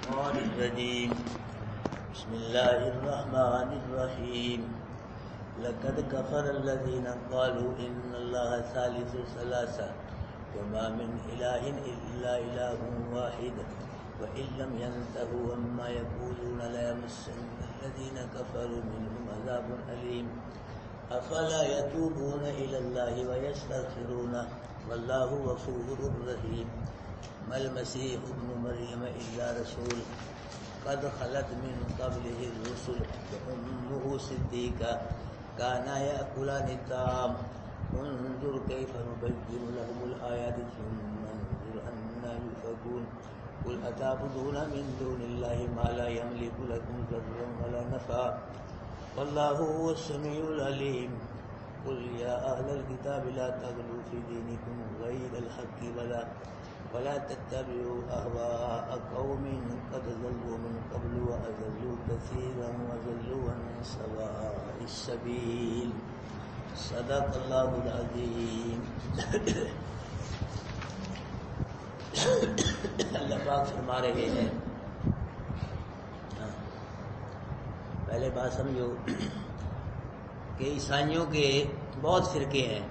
الشيطان الرجيم بسم الله الرحمن الرحيم لقد كفر الذين قالوا إن الله ثالث ثلاثة وما من إله إلا إله واحد وإن لم ينتهوا عما يقولون ليمسن الذين كفروا منهم عذاب أليم أفلا يتوبون إلى الله ويستغفرونه والله غفور رحيم ما المسيح ابن مريم إلا رسول قد خلت من قبله الرسل وأمه صديقة كانا يأكلان الطعام انظر كيف نبين لهم الآيات ثم انظر أنا يؤفكون قل أتعبدون من دون الله ما لا يملك لكم ضرا ولا نفعا والله هو السميع العليم قل يا أهل الكتاب لا تغلوا في دينكم غير الحق ولا تتبعوا أهواء قوم قد ضلوا من قبل وأضلوا كثيرا وضلوا عن سواء السبيل صدق الله العظيم. اللہ پاک فرما رہے ہیں، پہلے بات سمجھو کہ عیسائیوں کے بہت فرقے ہیں.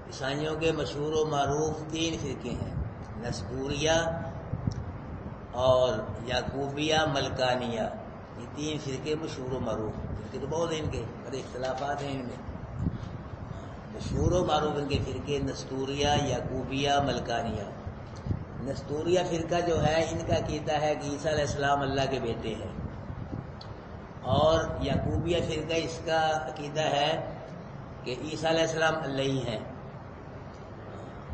عیسائیوں کے مشہور و معروف 3 فرقے ہیں، نسطوریہ اور یعقوبیہ ملکانیہ. یہ 3 فرقے مشہور و معروف. فرقے تو بہت ہیں ان کے، اور اختلافات ہیں ان میں. مشہور و معروف ان کے فرقے نسطوریہ، یعقوبیہ، ملکانیہ. نسطوریہ فرقہ جو ہے، ان کا عقیدہ ہے کہ عیسیٰ علیہ السلام اللہ کے بیٹے ہیں، اور یعقوبیہ فرقہ اس کا عقیدہ ہے کہ عیسیٰ علیہ السلام اللہ ہی ہیں.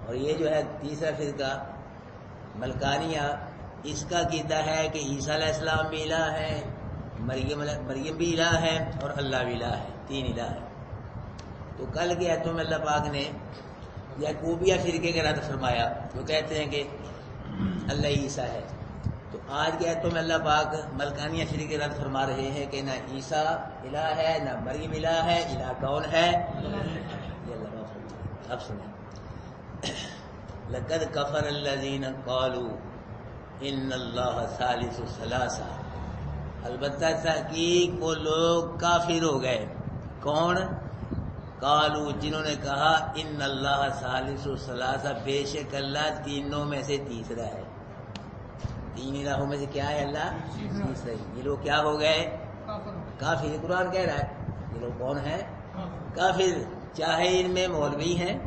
اور یہ جو ہے تیسرا فرقہ ملکانیہ، اس کا عقیدہ ہے کہ عیسیٰ علیہ السلام بھی الہ ہے، مریم بھی الہ ہے، اور اللہ بھی الہ ہے. 3 الہ ہے. تو کل کے آیتوں میں اللہ پاک نے یعقوبیہ فرقے کا رد فرمایا، وہ کہتے ہیں کہ اللہ عیسیٰ ہے. تو آج کے آیتوں میں اللہ پاک ملکانیہ فرقے کے رد فرما رہے ہیں کہ نہ عیسیٰ الہ ہے، نہ مریم الہ ہے. الہ کون ہے؟ یہ اللہ پاک فرما. اب سنیں، لقد کفر الذین قالوا ان اللہ ثالث ثلاثہ. البتہ تحقیق وہ لوگ کافر ہو گئے. کون؟ قالوا، جنہوں نے کہا ان اللہ ثالث ثلاثہ، بے شک اللہ تینوں میں سے تیسرا ہے. 3 الہوں میں سے کیا ہے؟ اللہ تیسرا ہے. یہ لوگ کیا ہو گئے؟ کافر. قرآن کہہ رہا ہے یہ لوگ کون ہیں؟ کافر. چاہے ان میں مولوی ہیں،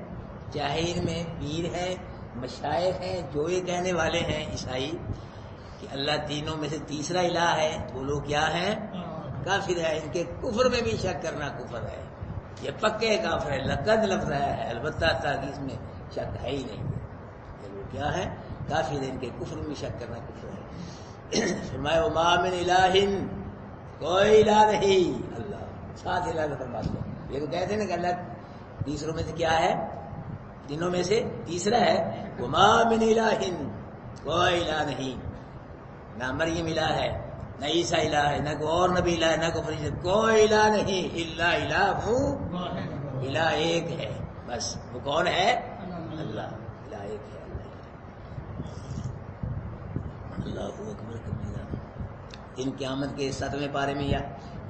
چاہے ان میں پیر ہیں، مشائخ ہیں، جو یہ کہنے والے ہیں عیسائی کہ اللہ تینوں میں سے تیسرا الہ ہے، وہ لوگ کیا ہیں؟ کافر ہے. ان کے کفر میں بھی شک کرنا کفر ہے. یہ پکے کافر ہے. لقد لفظ ہے، البتہ تاکہ اس میں شک ہے ہی نہیں. یہ لوگ کیا ہے؟ کافر ہے. ان کے کفر میں شک کرنا کفر ہے. فرمایا وما من الہ، کوئی الہ نہیں. اللہ 7 الہ فرماتے ہیں. یہ تو کہتے ہیں نا کہ اللہ تیسروں میں سے کیا ہے؟ تینوں میں سے تیسرا ہے. وما من الہ، کوئی الہ نہیں. نہ مریم الہ ہے، نہ عیسیٰ الہ ہے، نہ کوئی اور نبی الہ ہے، نہ کوئی فرشتہ. کوئی الہ نہیں. الا الہ، الہ ایک ہے بس. وہ کون ہے؟ اللہ. الہ ایک ہے. اللہ اکبر کبیرہ. ان قیامت کے 7ویں پارے میں یا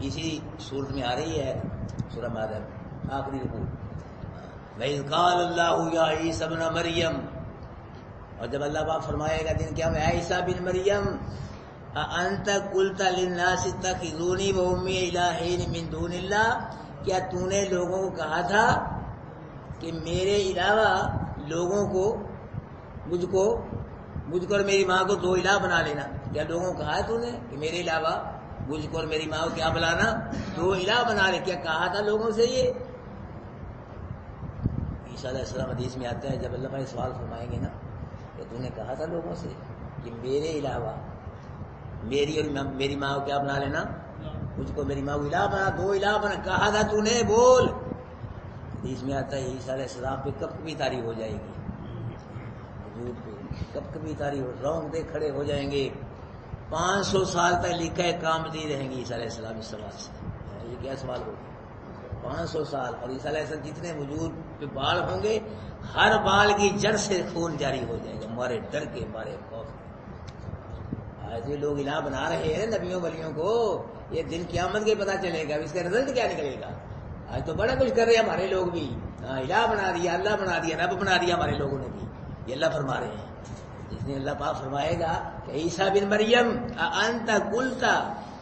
اسی صورت میں آ رہی ہے سورہ مائدہ آخری رکوع. وَإِذْ قَالَ اللَّهُ يَا عِيسَى ابْنَ مَرْيَمَ، اور جب اللہ پاک فرمائے گا دن قیامت، اے عیسیٰ بن مریم، أَأَنْتَ قُلْتَ لِلنَّاسِ اتَّخِذُونِي وَأُمِّيَ إِلَٰهَيْنِ مِن دُونِ اللَّهِ، کیا تو نے لوگوں کو کہا تھا کہ میرے علاوہ لوگوں کو مجھ کو اور میری ماں کو 2 الہ بنا لینا؟ کیا لوگوں کو کہا ہے تو نے کہ میرے علاوہ مجھ کو اور میری ماں کو کیا بلانا؟ 2 الہ بنا لے؟ کیا کہا تھا لوگوں سے یہ؟ عیسیٰ علیہ السلام حدیث میں آتا ہے، جب اللہ پاک سوال فرمائیں گے نا کہ تو نے کہا تھا لوگوں سے کہ میرے علاوہ میری اور میری ماں کو کیا بنا لینا؟ مجھ کو میری ماں کو الہ بنا، 2 الہ بنا. کہا تھا تو نے؟ بول. حدیث میں آتا ہے عیسیٰ علیہ السلام پہ کب کبھی تاریخ ہو جائے گی، وجود پہ کب کبھی تاریخ رونگٹے کھڑے ہو جائیں گے. 500 سال تک لکھا ہے قیامتی رہیں گی عیسیٰ علیہ السلام اس سوال سے. یہ کیا سوال ہوگا؟ 500 سال. اور عیسیٰ علیہ السلام جتنے وجود پہ بال ہوں گے، ہر بال کی جڑ سے خون جاری ہو جائے گا، ہمارے ڈر کے مارے خوف. ایسے لوگ الہ بنا رہے ہیں نبیوں ولیوں کو، یہ دن قیامت کے پتہ چلے گا اس کا رزلٹ کیا نکلے گا۔ آج تو بڑا کچھ کر رہے ہیں ہمارے لوگ بھی، الہ بنا دیا، اللہ بنا دیا، رب بنا دیا ہمارے لوگوں نے بھی۔ یہ اللہ فرما رہے ہیں، جس نے اللہ پاک فرمائے گا کہ عیسیٰ بن مریم اانت قلت،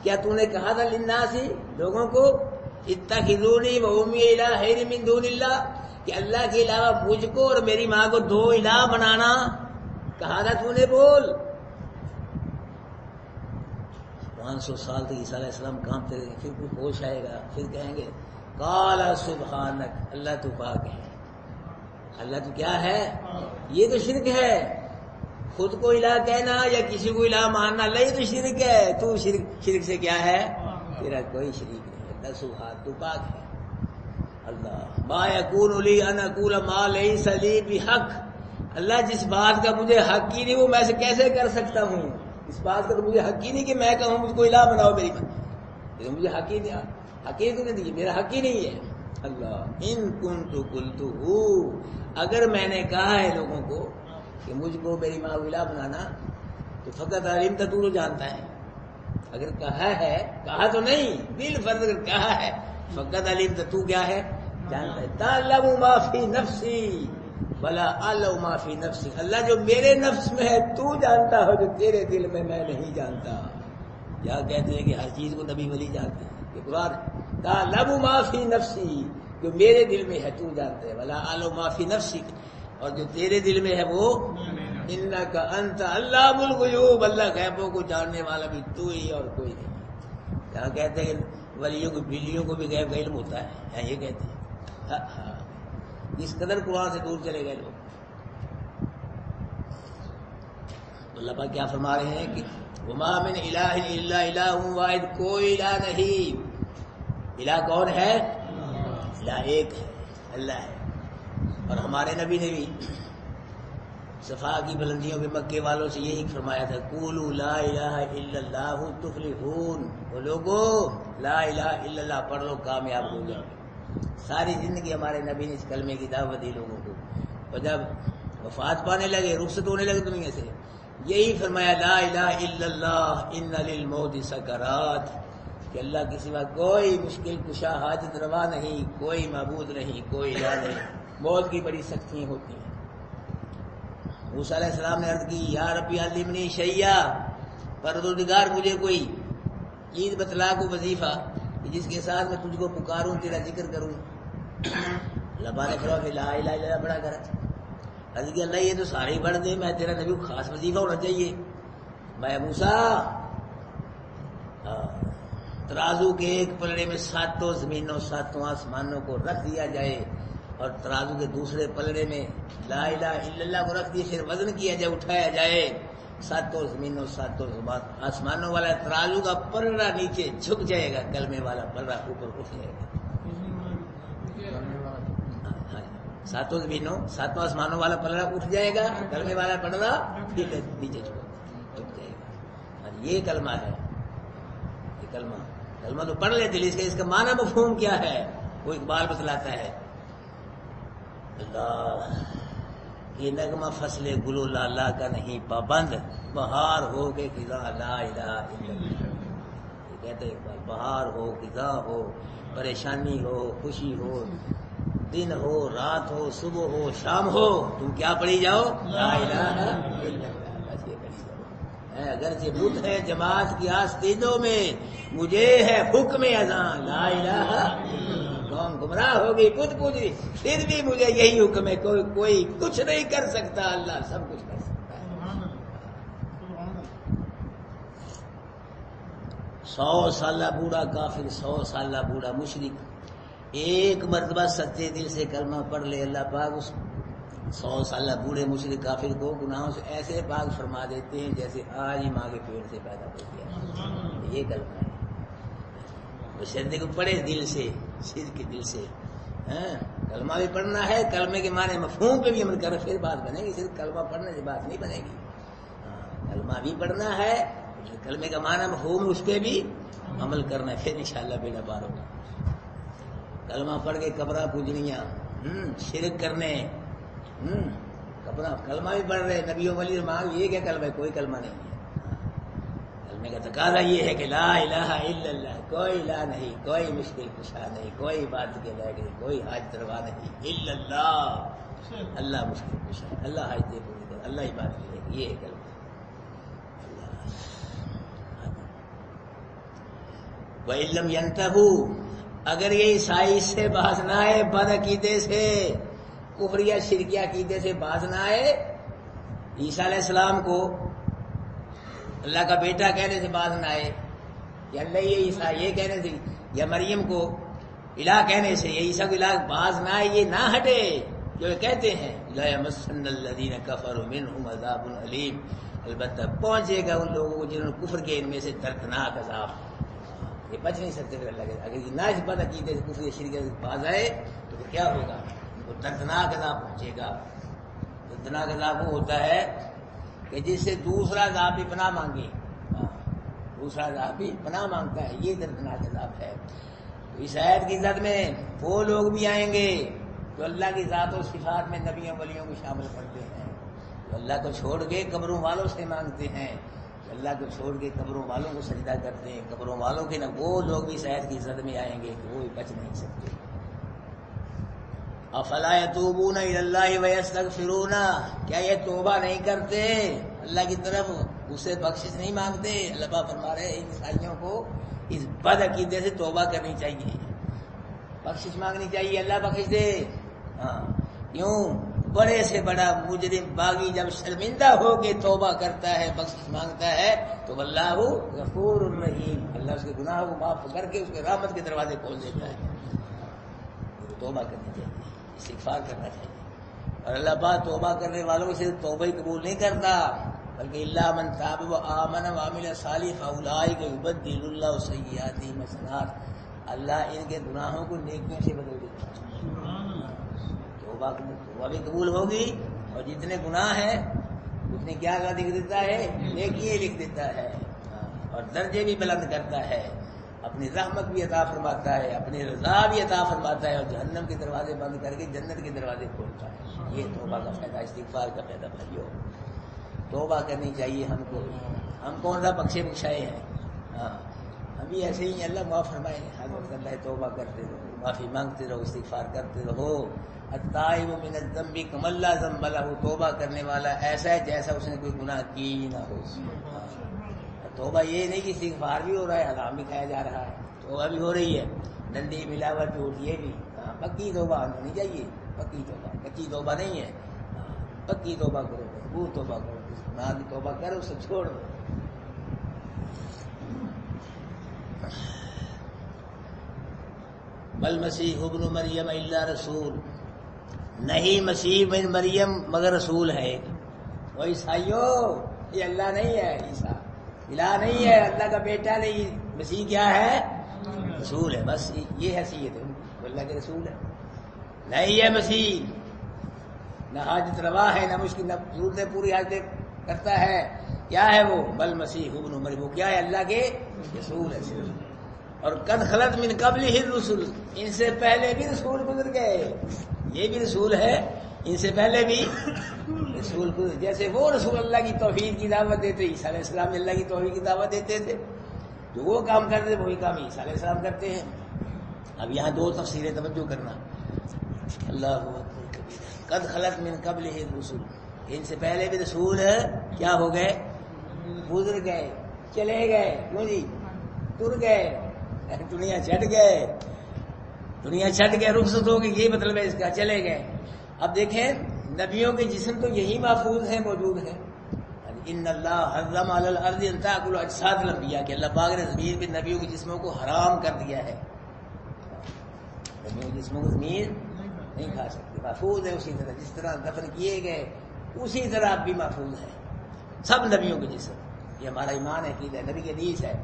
کیا تو نے کہا تھا للناس لوگوں کو اتخذونی و امی الہین من دون اللہ، کہ اللہ کے علاوہ مجھ کو اور میری ماں کو دو الہ بنانا کہا تھا تو نے، بول۔ 500 سال تک عیسیٰ علیہ السلام کامتے رہے، پھر کوئی ہوش آئے گا، پھر کہیں گے قال سبحانک، اللہ تو پاک ہے، اللہ تو کیا ہے؟ یہ تو شرک ہے، خود کو الہ کہنا یا کسی کو الہ ماننا، اللہ یہ تو شرک ہے، تو شرک سے کیا ہے؟ تیرا کوئی شریک نہیں، اللہ سبحان، تو پاک ہے۔ اللہ ما یکون لی ان اقول ما لیس لی بحق، اللہ جس بات کا مجھے حق ہی نہیں وہ میں سے کیسے کر سکتا ہوں؟ اس بات کا تو مجھے حق ہی نہیں کہ میں کہوں مجھ کو الہ بناؤ میری بات، مجھے حق ہی نہیں، حق ہی تو نہیں، میرا حق ہی نہیں ہے۔ اللہ ان کنت قلتہ، اگر میں نے کہا ہے لوگوں کو کہ مجھ کو میری ماں الہ بنانا، تو فقط علمت، تو جانتا ہے، اگر کہا ہے، کہا تو نہیں، بالفرض اگر کہا ہے، فقط علمت، تو کیا ہے؟ جانتا ہے۔ تعلم ما فی نفسی ولا اعلم ما فی نفسی، اللہ جو میرے نفس میں ہے تو جانتا ہو، جو تیرے دل میں میں نہیں جانتا۔ یا کہتے ہیں کہ ہر چیز کو نبی ولی جانتے ہیں، کہ قرآن تعلم ما فی نفسی، جو میرے دل میں ہے تو جانتا ہے، ولا اعلم ما فی نفسی، اور جو تیرے دل میں ہے وہ انک انت علام الغیوب، اللہ غیبوں کو جاننے والا بھی تو ہی اور کوئی نہیں۔ یہاں کہتے ہیں کہ ولیوں کو بلیوں کو بھی غیب کا علم ہوتا ہے، یہاں یہ کہتے ہیں۔ اس قدر قرآن سے دور چلے گئے لوگ۔ اللہ پاک کیا فرما رہے ہیں کہ وما من الہ الا الہ واحد، کوئی الہ نہیں، الہ کون ہے؟ الہ ایک ہے، اللہ ہے۔ اور ہمارے نبی نے بھی صفا کی بلندیوں پہ مکے والوں سے یہی فرمایا تھا، قولوا لا الہ الا اللہ تفلحون، وہ لوگوں لا الہ الا اللہ پڑھ لو کامیاب ہو جاؤ۔ ساری زندگی ہمارے نبی نے اس کلمے کی دعوت دی لوگوں کو، اور جب وفات پانے لگے، رخصت ہونے لگے دنیا سے، یہی فرمایا لا الہ الا اللہ ان للموت سکرات، کہ اللہ کے سوا کوئی مشکل کشا حاجت روا نہیں، کوئی معبود نہیں، کوئی الہ نہیں، موت کی بڑی سختیاں ہوتی ہیں۔ موسیٰ علیہ السلام نے عرض کی یا ربی علمنی شیئا، پروردگار مجھے کوئی چیز بتلا، کو وظیفہ جس کے ساتھ میں تجھ کو پکاروں، تیرا ذکر کروں۔ اللہ بارے کرو کہ لا الہ الا اللہ بڑا کر، عرض کی اللہ یہ تو سارے ہی پڑھ دے، میں تیرا نبی کو خاص وظیفہ ہونا چاہیے۔ میں موسیٰ ترازو کے ایک پلڑے میں 7 زمینوں 7 آسمانوں کو رکھ دیا جائے، اور ترازو کے دوسرے پلڑے میں لا الہ الا اللہ کو رکھ دیا، پھر وزن کیا جائے، اٹھایا جائے، 7 زمینوں 7 آسمانوں والا ترازو کا پلڑا نیچے جھک جائے گا، کلمے والا پلڑا اوپر اٹھ جائے گا۔ 7 زمینوں 7 آسمانوں والا پلڑا اٹھ جائے گا، کلمے والا پلڑا نیچے جھک جائے گا۔ اور یہ کلمہ ہے، یہ کلمہ تو پڑھ لیتے، اس کا معنی مفہوم کیا ہے وہ اقبال بتلاتا ہے۔ اللہ یہ نغمہ فصل گل و لالا کا نہیں پابند، بہار ہو کے خزاں لا الہ الا اللہ، یہ کہتے ہیں اقبال، بہار ہو خزاں ہو، پریشانی ہو خوشی ہو، دن ہو رات ہو، صبح ہو شام ہو، تم کیا پڑھی جاؤ؟ لا الہ الا اللہ، بس یہ پڑھی جاؤ۔ اگرچہ بدھ ہے جماعت کی آستینوں میں، مجھے ہے حکم اذاں لا الہ، قوم گمراہ ہوگی خود پوجی، پھر بھی مجھے یہی حکم ہے، کوئی کچھ نہیں کر سکتا، اللہ سب کچھ کر سکتا ہے۔ 100 سالہ بوڑھا کافر، 100 سالہ بوڑھا مشرک ایک مرتبہ سچے دل سے کلمہ پڑھ لے، اللہ پاک اس 100 سالہ بوڑھے مشرک کافر کو گناہوں سے ایسے پاک فرما دیتے ہیں جیسے آج ہی ماں کے پیٹ سے پیدا ہو گیا۔ یہ کلمہ ہے، وہ شرط کو پڑھے دل سے، سر کے دل سے۔ کلمہ بھی پڑھنا ہے، کلمے کے معنی مفہوم پہ بھی عمل کرنا، پھر بات بنے گی، صرف کلمہ پڑھنے سے بات نہیں بنے گی۔ کلمہ بھی پڑھنا ہے، کلمے کا معنی مفہوم اس پہ بھی عمل کرنا ہے، پھر انشاءاللہ بیڑا پار ہوگا۔ کلمہ پڑھ کے قبرہ پوجنیاں، شرک کرنے، کلمہ بھی پڑھ رہے نبیوں ولی مانگ، یہ کیا کلمہ ہے؟ کوئی کلمہ نہیں ہے۔ کلمے کا تقاضا یہ ہے کہ لا الہ الا اللہ، کوئی لا نہیں، کوئی مشکل کشا نہیں، کوئی بات کے لائق نہیں، کوئی حاجت روا نہیں، الا اللہ، اللہ مشکل کشا ہے، اللہ حاجت پوری کر، اللہ ہی بات کرے گی، یہ ہے کلمہ۔ وَإِن لَّمْ يَنْتَهُوا، اگر یہ عیسائی سے باز نہ آئے، بد عقیدے سے، کفریہ شرکیہ عقیدے سے باز نہ آئے، عیسیٰ علیہ السلام کو اللہ کا بیٹا کہنے سے باز نہ آئے، یا اللہ یہ عیسیٰ یہ کہنے سے، یا مریم کو الہ کہنے سے، یا عیسیٰ کو الہ باز نہ آئے، یہ نہ ہٹے جو یہ کہتے ہیں لا یمسن الذین کفروا منہم عذاب علیم، البتہ پہنچے گا ان لوگوں کو جنہوں نے کفر کے ان میں سے دردناک عذاب، یہ بچ نہیں سکتے پھر اللہ کے، اگر یہ نہ اس بد عقیدے سے کفر شرک سے باز آئے تو پھر کیا ہوگا، وہ دردناک عذاب پہنچے گا۔ دردناک عذاب وہ ہوتا ہے کہ جس سے دوسرا عذاب بھی پناہ مانگے، دوسرا عذاب بھی پناہ مانگتا ہے، یہ دردناک عذاب ہے۔ اس آیت کی زد میں وہ لوگ بھی آئیں گے جو اللہ کی ذات و صفات میں نبیوں ولیوں کو شامل کرتے ہیں، جو اللہ کو چھوڑ کے قبروں والوں سے مانگتے ہیں، اللہ کو چھوڑ کے قبروں والوں کو سجدہ کرتے ہیں، قبروں والوں کے نہ وہ لوگ بھی اس آیت کی زد میں آئیں گے کہ وہ بھی بچ نہیں سکتے۔ افلا یتوبون الی اللہ ویستغفرون، کیا یہ توبہ نہیں کرتے اللہ کی طرف، اسے بخشش نہیں مانگتے؟ اللہ پاک فرما رہے ہیں ان عیسائیوں کو اس بد عقیدے سے توبہ کرنی چاہیے، بخشش مانگنی چاہیے، اللہ بخش دے۔ ہاں کیوں؟ بڑے سے بڑا مجرم باغی جب شرمندہ ہو کے توبہ کرتا ہے، بخشش مانگتا ہے تو اللہ غفور الرحیم، اللہ اس کے گناہوں کو معاف کر کے اس کے رحمت کے دروازے کھول دیتا ہے۔ توبہ کرنی چاہیے، استغفار کرنا چاہیے، اور اللہ پاک توبہ کرنے والوں سے توبہ قبول نہیں کرتا، بلکہ اللہ من تاب وآمن وعمل صالحا اولئک یبدل اللہ سیئاتہم حسنات، اللہ ان کے گناہوں کو نیکیوں سے بدل دیتا ہے۔ توبہ بھی قبول ہوگی، اور جتنے گناہ ہیں اتنے کیا لکھ دیتا ہے، نیکی لکھ دیتا ہے، اور درجے بھی بلند کرتا ہے، اپنی رحمت بھی عطا فرماتا ہے، اپنی رضا بھی عطا فرماتا ہے، اور جہنم کے دروازے بند کر کے جنت کے دروازے کھولتا ہے۔ یہ توبہ کا فائدہ، استغفار کا فائدہ بھائیو، توبہ کرنی چاہیے ہم کو۔ ہم کون سا بخشے بخشائے ہیں؟ ہاں ہم بھی ایسے ہی، اللہ معاف فرمائے، ہر وقت اللہ توبہ کرتے رہو، معافی مانگتے رہو، استغفار کرتے رہو۔ التائب من الذنب کمن لا ذنب لہ، توبہ کرنے والا ایسا ہے جیسا اس نے کوئی گناہ کی نہ ہو۔ توبہ یہ نہیں کہ استغفار بھی ہو رہا ہے، حرام بھی کھایا جا رہا ہے، توبہ بھی ہو رہی ہے، ڈنڈی ملاوٹ جھوٹ یہ بھی، پکی توبہ ہونی چاہیے، پکی توبہ، کچی توبہ نہیں ہے، پکی توبہ کرو، وہ توبہ کرو، گناہ کی توبہ کرو، اسے چھوڑ دو۔ بل مسیح ابن مریم الا رسول، نہیں مسیح بن مریم مگر رسول ہے۔ وہ عیسائیوں، یہ اللہ نہیں ہے، عیسیٰ الہ نہیں ہے، اللہ کا بیٹا نہیں، مسیح کیا ہے؟ رسول ہے، بس یہ حیثیت ہے، وہ اللہ کے رسول ہے، نہیں ہے مسیح، نہ حاجت روا ہے، نہ مشکل، نہ ضرورتیں پوری حاجتیں کرتا ہے، کیا ہے وہ؟ بل مسیح ابن مریم، وہ کیا ہے؟ اللہ کے رسول ہے صرف۔ اور قد خلت من قبلہ الرسل، ان سے پہلے بھی رسول گزر گئے، یہ بھی رسول ہے، ان سے پہلے بھی رسول گزر، جیسے وہ رسول اللہ کی توحید کی دعوت دیتے، عیسیٰ علیہ السلام اللہ کی توحید کی دعوت دیتے تھے، جو وہ کام کرتے وہی کام عیسیٰ علیہ السلام کرتے ہیں۔ اب یہاں دو تفسیریں توجہ کرنا، اللہ اکبر کبیرہ۔ قد خلت من قبلہ الرسل، ان سے پہلے بھی رسول کیا ہو گئے؟ گزر گئے، چلے گئے، کیوں جی؟ تر گئے، دنیا چھٹ گئے، دنیا چھٹ گئے، رخصت ہو گئی، یہی مطلب ہے اس کا، چلے گئے۔ اب دیکھیں نبیوں کے جسم تو یہی محفوظ ہیں، موجود ہیں۔ ان اللہ حرم علی الارض ان تاکل اجساد الانبیاء، کہ اللہ پاک نے زمین پہ نبیوں کے جسموں کو حرام کر دیا ہے، نبیوں کے جسموں کو زمین نہیں کھا سکتی، محفوظ ہے اسی طرح، جس طرح دفن کیے گئے اسی طرح اب بھی محفوظ ہے سب نبیوں کے جسم۔ یہ ہمارا ایمان ہے، عقیدہ ہے، نبی کی حدیث ہے،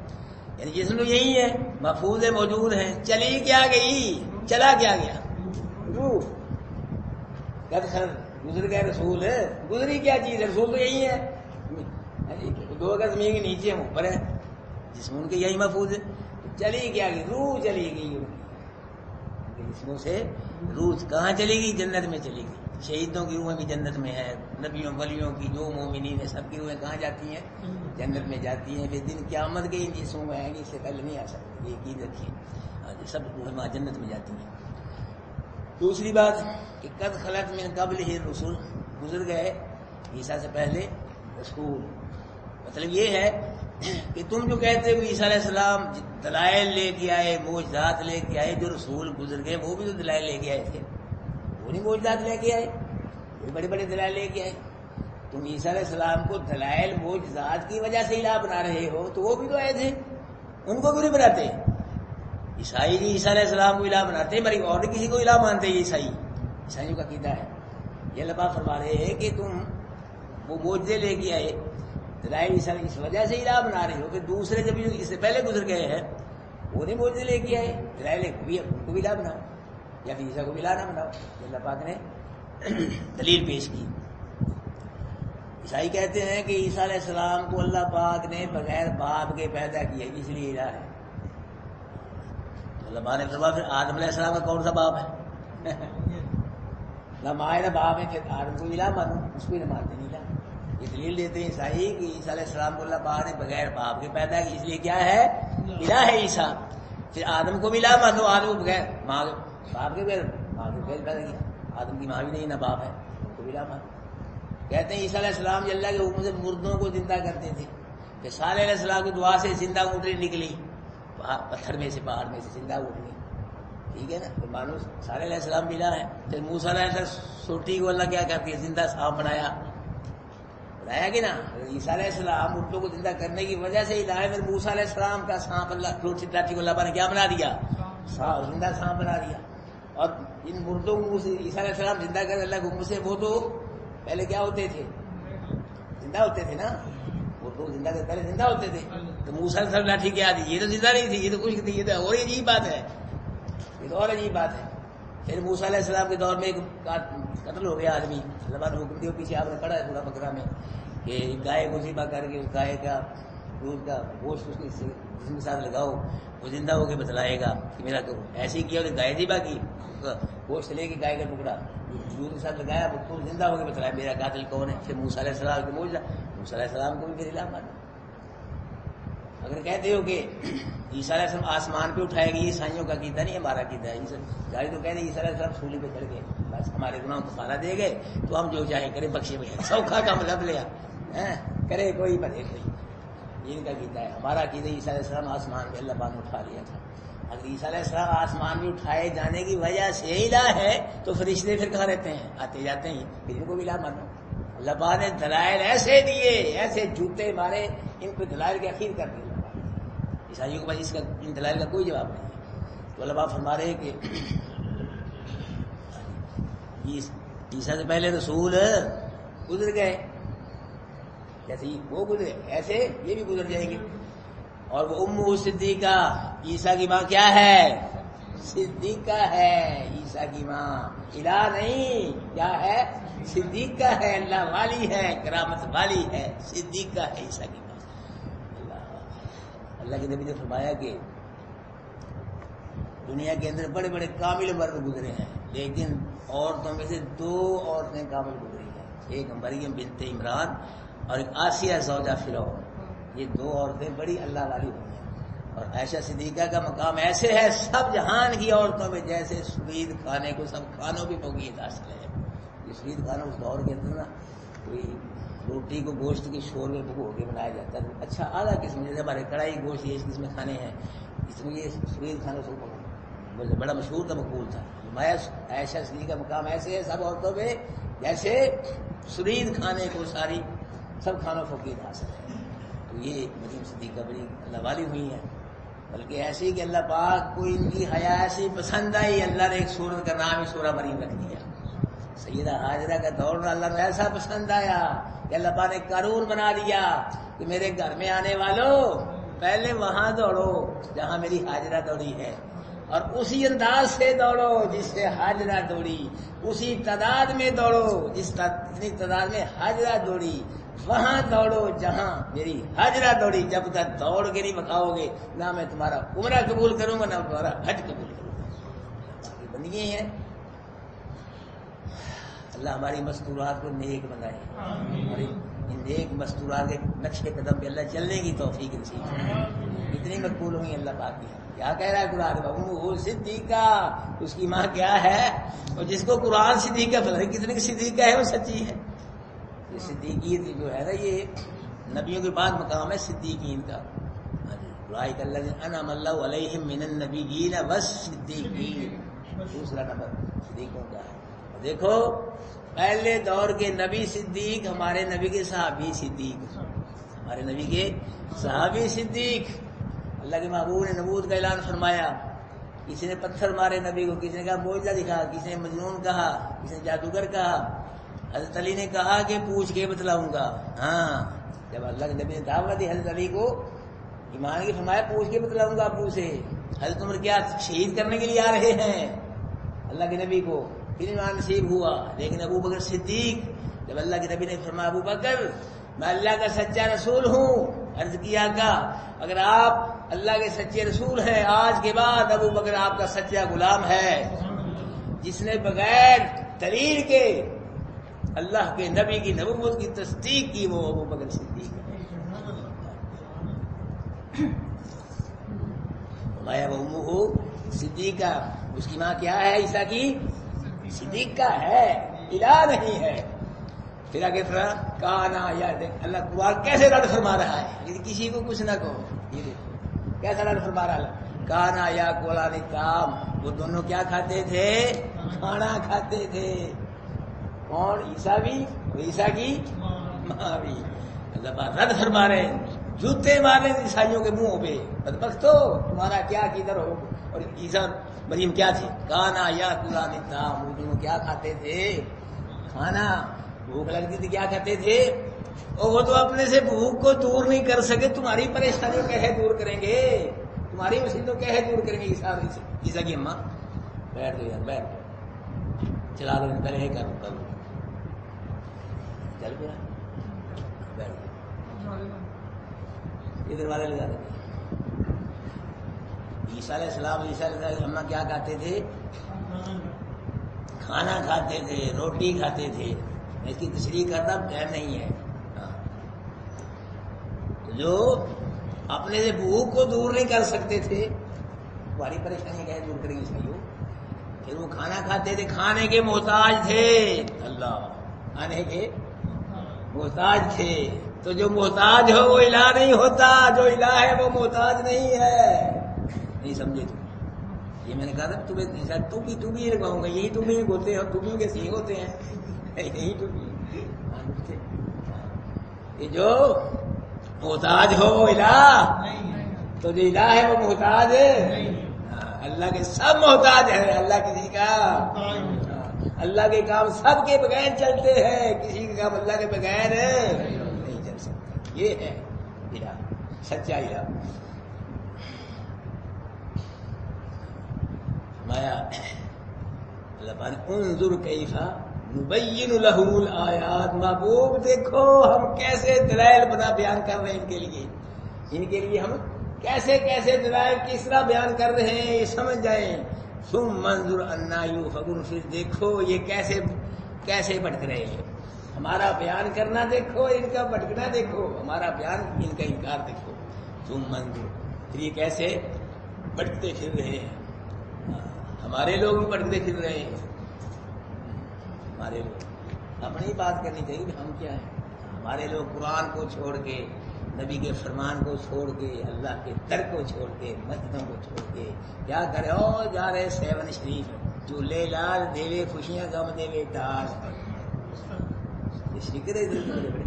یعنی جسم تو یہی ہے، محفوظ ہے، موجود ہیں۔ چلی کیا گئی؟ چلا کیا گیا؟ روح۔ قد خلت، گزر گئے رسول، گزری کیا چیز ہے؟ رسول تو یہی ہے، دو گز زمین کے نیچے ہوں، اوپر ہے، جسم ان کے یہی محفوظ ہے۔ چلی کیا گئی؟ روح چلی گئی ان کی جسموں سے، روح کہاں چلی گئی؟ جنت میں چلی گئی۔ شہیدوں کی روحیں بھی جنت میں ہیں، نبیوں ولیوں کی جو مومنین ہیں سب کی روحیں کہاں جاتی ہیں؟ جنت میں جاتی ہیں. پھر دن قیامت کے ان جسموں میں آئیں گے، اس سے پہلے نہیں آ سکتے، یہ یقین رکھیے. سب روحیں وہاں جنت میں جاتی ہیں. دوسری بات کہ قد خلت من قبلہ الرسل، گزر گئے عیسیٰ سے پہلے رسول. مطلب یہ ہے کہ تم جو کہتے ہو عیسیٰ علیہ السلام دلائل لے کے آئے، معجزات لے کے آئے، جو رسول گزر گئے وہ بھی تو دلائل لے کے آئے تھے، وہ نہیں معجزات لے کے آئے، وہ بڑے بڑے دلائل لے کے آئے. تم عیسیٰ علیہ السلام کو دلائل معجزات کی وجہ سے الہ بنا رہے ہو، تو وہ بھی تو آئے تھے، ان کو کیوں نہیں بناتے؟ عیسائی جی عیسیٰ علیہ السلام کو الہ بناتے ہیں، اور کسی کو الہ مانتے ہیں. عیسائیوں کا عقیدہ ہے. یہ اللہ پاک فرما رہے ہیں کہ تم وہ معجزے لے کے آئے، دلائل اس وجہ سے الہ بنا رہے ہو کہ دوسرے جب اس سے پہلے گزر گئے ہیں وہ نہیں معجزے لے کے آئے، دلائل ان کو بھی الہ بناؤ یا پھر عیسیٰ کو بھی الہ نہ بناؤ. اللہ پاک نے دلیل پیش کی. عیسائی کہتے ہیں کہ عیسیٰ علیہ السلام کو اللہ پاک نے بغیر باپ کے پیدا کیا، اس لیے الہ ہے. اللہ پاک نے فرمایا پھر آدم علیہ السلام کا کون سا باپ ہے؟ نہ ماں ہے نہ باپ ہے، کہ آدم کو الہ مانو، اس کو ہی نہ مانتے نہیں الہ. یہ دلیل دیتے ہیں عیسائی کہ عیسیٰ علیہ السلام کو اللہ پاک نے بغیر باپ کے پیدا کیا، اس لیے کیا ہے؟ الہ ہے عیسیٰ. پھر آدم کو بھی الہ مانو، آدم کو بغیر ماں باپ کے بغیر ماں کے بغیر پیدا کیا، آدم کی ماں بھی نہیں نہ باپ ہے، ان کو بھی الہ مانو. کہتے ہیں عیسیٰ علیہ السلام اللہ کے حکم سے مردوں کو زندہ کرتے تھے. پھر صالح علیہ السلام کی دعا سے زندہ اونٹنی نکلی پتھر میں سے، پہاڑ میں سے زندہ اونٹنی. ٹھیک ہے نا، پھر مانو صالح علیہ السلام بھی الہ ہے. پھر موسیٰ علیہ السلام سوٹی کو اللہ کیا کرتی ہے؟ زندہ سانپ بنایا کہ نا. عیسیٰ علیہ السلام اونٹوں کو زندہ کرنے کی وجہ سے الہ ہے. پھر موسیٰ علیہ السلام کا سانپ اللہ لاٹھی کو اللہ نے کیا بنا دیا؟ زندہ سانپ بنا دیا. اور ان مردوں کو عیسیٰ علیہ السلام زندہ کر اللہ کے حکم سے، وہ تو پہلے کیا ہوتے تھے؟ زندہ ہوتے تھے نا. وہ تو زندہ کر پہلے زندہ ہوتے تھے. تو موسیٰ علیہ السلام لاٹھی کیا دی؟ یہ تو زندہ نہیں تھی، یہ تو کچھ تھی. یہ تو اور عجیب بات ہے، یہ تو اور عجیب بات ہے. پھر موسیٰ علیہ السلام کے دور میں ایک قتل ہو گیا آدمی. اللہ نے حکم دیا، پیچھے آپ نے پڑھا ہے سورہ بقرہ میں، کہ گائے کو ذبح کر کے اس گائے کا دودھ کا گوشت اس کے جسم کے ساتھ لگاؤ، وہ زندہ ہو کے بتلائے گا کہ میرا ایسے ہی کیا، گائے ذبح کی، گوشت لے کے گائے کا ٹکڑا دودھ کے ساتھ لگایا، وہ زندہ ہو کے بتلایا میرا قاتل کون ہے. پھر موسیٰ علیہ السلام کو موجودہ، موسیٰ علیہ السلام کو بھی پھر الہ مانا. اگر کہتے ہو کہ عیسیٰ علیہ السلام آسمان پہ اٹھائے گی، عیسائیوں کا عقیدہ نہیں، ہمارا عقیدہ ہے. گاڑی تو کہتے ہیں عیسیٰ علیہ السلام سولی پہ چڑھ گئے، بس ہمارے گناہوں کو خالہ دے گئے تو ہم جو چاہے کریں، بخشے بھیا سوکھا کام لب لیا کرے کوئی بنے کوئی. یہ ان کا عقیدہ ہے. ہمارا عقیدہ عیسیٰ علیہ السلام آسمان پہ اللہ پاک نے اٹھا لیا تھا. اگر عیسیٰ علیہ السلام آسمان میں اٹھائے جانے کی وجہ سے الہ ہے تو فرشتے پھر کہاں رہتے ہیں؟ آتے جاتے ہیں، پھر ان کو بھی الہ مانو. اللہ پاک نے دلائل ایسے دیے، ایسے جوتے مارے، ان کو دلائل کے اخیر کر دیے. عیسائیوں کے پاس اس کا ان دلائل کا کوئی جواب نہیں ہے. تو اللہ پاک فرما رہے ہیں کہ عیسیٰ سے پہلے رسول گزر گئے، جیسے وہ گزرے ایسے یہ بھی گزر جائیں گے. اور وہ ام صدیقہ، عیسیٰ کی ماں کیا ہے؟ صدیقہ ہے. عیسیٰ کی ماں الہ نہیں، کیا ہے؟ صدیقہ ہے، اللہ والی ہے، کرامت والی ہے، صدیقہ ہے عیسیٰ کی ماں. اللہ کے نبی نے فرمایا کہ دنیا کے اندر بڑے بڑے کامل مرد گزرے ہیں، لیکن عورتوں میں سے 2 عورتیں کامل گزری ہیں. ایک مریم بنت عمران اور ایک آسیہ زوجہ فرعون. یہ 2 عورتیں بڑی اللہ والی ہوئی ہیں. اور عائشہ صدیقہ کا مقام ایسے ہے سب جہان کی عورتوں میں، جیسے سوید کھانے کو سب کھانوں بھی فوقیت حاصل ہے. یہ سوید کھانا اس دور کے اندر نا کوئی روٹی کو گوشت کی شوربے بھگو کے بنایا جاتا ہے. اچھا اعلیٰ قسم، جیسے ہمارے کڑھائی گوشت یہ اس قسم کھانے ہیں، اس میں یہ سوید کھانا سب بڑا مشہور تھا، مقبول تھا. عائشہ صدیقہ کا مقام ایسے ہے سب عورتوں میں، جیسے سرید کھانے کو ساری سب کھانوں فوقیت حاصل ہے. تو یہ مریم صدیقہ بڑی اللہ والی ہوئی ہیں. بلکہ ایسی کہ اللہ پاک کو ان کی حیا ایسی پسند آئی، اللہ نے ایک سورت کا نام ہی سورہ مریم رکھ دیا. سیدہ حاجرہ کا دوڑنا اللہ نے ایسا پسند آیا کہ اللہ پاک نے قانون بنا دیا کہ میرے گھر میں آنے والوں پہلے وہاں دوڑو جہاں میری حاجرہ دوڑی ہے، اور اسی انداز سے دوڑو جس سے حاجرہ دوڑی، اسی تعداد میں دوڑو جتنی تعداد میں حاجرہ دوڑی، وہاں دوڑو جہاں میری حاجرہ دوڑی. جب تک دوڑ کے نہیں بکاؤ گے نہ میں تمہارا عمرہ قبول کروں گا نہ تمہارا حج قبول کروں گا. بندگی ہیں. اللہ ہماری مستورات کو نیک بنائے، اور ان نیک مستورات کے نقشے قدم پہ اللہ چلنے کی توفیق نصیب کرے، اتنی مقبول ہوں گی اللہ پاک کی۔ کیا کہہ رہا ہے قرآن؟ وہ صدیقہ، اس کی ماں کیا ہے؟ اور جس کو قرآن صدیقہ بتا کتنے کی صدیقہ ہے وہ سچی ہے۔ یہ صدیقین جو ہے نا، یہ نبیوں کے بعد مقام ہے صدیقین کا۔ اولئک الذین انعم اللہ علیہم من النبیین والصدیقین، دوسرا نمبر صدیقوں کا ہے۔ دیکھو پہلے دور کے نبی صدیق، ہمارے نبی کے صحابی صدیق، ہمارے نبی کے صحابی صدیق۔ اللہ کے محبوب نے نبوت کا اعلان فرمایا، کسی نے پتھر مارے نبی کو، کسی نے کہا معجزہ دکھا، کسی نے مجنون کہا، کسی نے جادوگر کہا۔ حضرت علی نے کہا کہ پوچھ کے بتلاؤں گا۔ ہاں، جب اللہ کے نبی نے دعوت دی حضرت علی کو ایمان کی، فرمایا پوچھ کے بتلاؤں گا ابو سے۔ حضرت عمر کیا شہید کرنے کے لیے آ رہے ہیں اللہ کے نبی کو، پھر ایمان نصیب ہوا۔ لیکن ابو بکر صدیق، جب اللہ کے نبی نے فرمایا ابو بکر میں اللہ کا سچا رسول ہوں، عرض کیا آقا اگر آپ اللہ کے سچے رسول ہیں، آج کے بعد ابو بکر آپ کا سچا غلام ہے۔ جس نے بغیر دلیل کے اللہ کے نبی کی نبوت کی تصدیق کی وہ ابو بکر صدیق ہے۔ مایا امہ صدیقہ، اس کی ماں کیا ہے؟ عیسیٰ کی صدیقہ ہے، الہ نہیں ہے۔ پھر آگے کانا یا اللہ قرآن کیسے رد فرما رہا ہے، یعنی کسی کو کچھ نہ کہو، یہ دیکھو کیسا رد فرما رہا ہے۔ کانا یا قولان کام، وہ دونوں کیا کھاتے تھے؟ کھانا کھاتے تھے۔ کون؟ عیسیٰ بھی اور عیسیٰ کی ماں بھی۔ اللہ پاک رد فرما رہے ہیں، جوتے مارے عیسائیوں کے منہوں پہ، بدبختو تمہارا کیا کدھر ہو۔ اور عیسیٰ مریم کیا تھی؟ کانا یا قولان کام، وہ دونوں کیا کھاتے تھے؟ کھانا۔ بھوک لگتی تھی کیا کہتے تھے؟ اور وہ تو اپنے سے بھوک کو دور نہیں کر سکے، تمہاری پریشانیوں کیسے دور کریں گے، تمہاری مصیبتوں کیسے دور کریں گے؟ عیسیٰ کی اماں بیٹھ دو یار، بیٹھ چلا دو، پہلے یہ کرو چل گیا، بیٹھ ادھر والے لگا دیں۔ عیسیٰ علیہ السلام، عیسیٰ علیہ السلام اماں کیا کہتے تھے؟ کھانا کھاتے تھے، روٹی کھاتے تھے۔ اس کی تشریح کرنا ٹائم نہیں ہے۔ تو جو اپنے سے بھوک کو دور نہیں کر سکتے تھے، تمہاری پریشانی کیسے دور کریں گے عیسائیوں؟ پھر وہ کھانا کھاتے تھے، کھانے کے محتاج تھے، اللہ کھانے کے محتاج تھے۔ تو جو محتاج ہو وہ الہ نہیں ہوتا، جو الہ ہے وہ محتاج نہیں ہے۔ نہیں سمجھے تم؟ یہ میں نے کہا تھا تمہیں تو بھی لگاؤں گا، یہی تمہیں ہوتے ہیں اور تمہیں کے سینگ ہوتے ہیں، یہی تو یہ جو محتاج ہو الہ، تو جو الہ ہے وہ محتاج ہے۔ اللہ کے سب محتاج ہیں، اللہ کسی کا، اللہ کے کام سب کے بغیر چلتے ہیں، کسی کا کام اللہ کے بغیر نہیں چل سکتا۔ یہ ہے الہ، سچا الہ۔ مایا اللہ پاک انظر کیفا نبین لہم الآیات، محبوب دیکھو ہم کیسے دلائل بنا بیان کر رہے ہیں ان کے لیے ہم کیسے کیسے دلائل کس طرح بیان کر رہے ہیں، یہ سمجھ جائیں۔ ثم انظر انا یؤفکون، پھر دیکھو یہ کیسے بھٹک رہے ہیں۔ ہمارا بیان کرنا دیکھو، ان کا بھٹکنا دیکھو، ہمارا بیان ان کا انکار دیکھو۔ ثم انظر، پھر یہ کیسے بھٹکتے پھر رہے ہیں۔ ہمارے لوگ بھی بھٹکتے پھر رہے ہیں، ہمارے لوگ اپنی بات کرنی چاہیے کہ ہم کیا ہیں۔ ہمارے لوگ قرآن کو چھوڑ کے، نبی کے فرمان کو چھوڑ کے، اللہ کے در کو چھوڑ کے، مسجدوں کو چھوڑ کے کیا کرے؟ اور جا رہے سیون شریف، چولہے لال دیوے خوشیاں غم دیوے ڈال، شکر ہے بڑے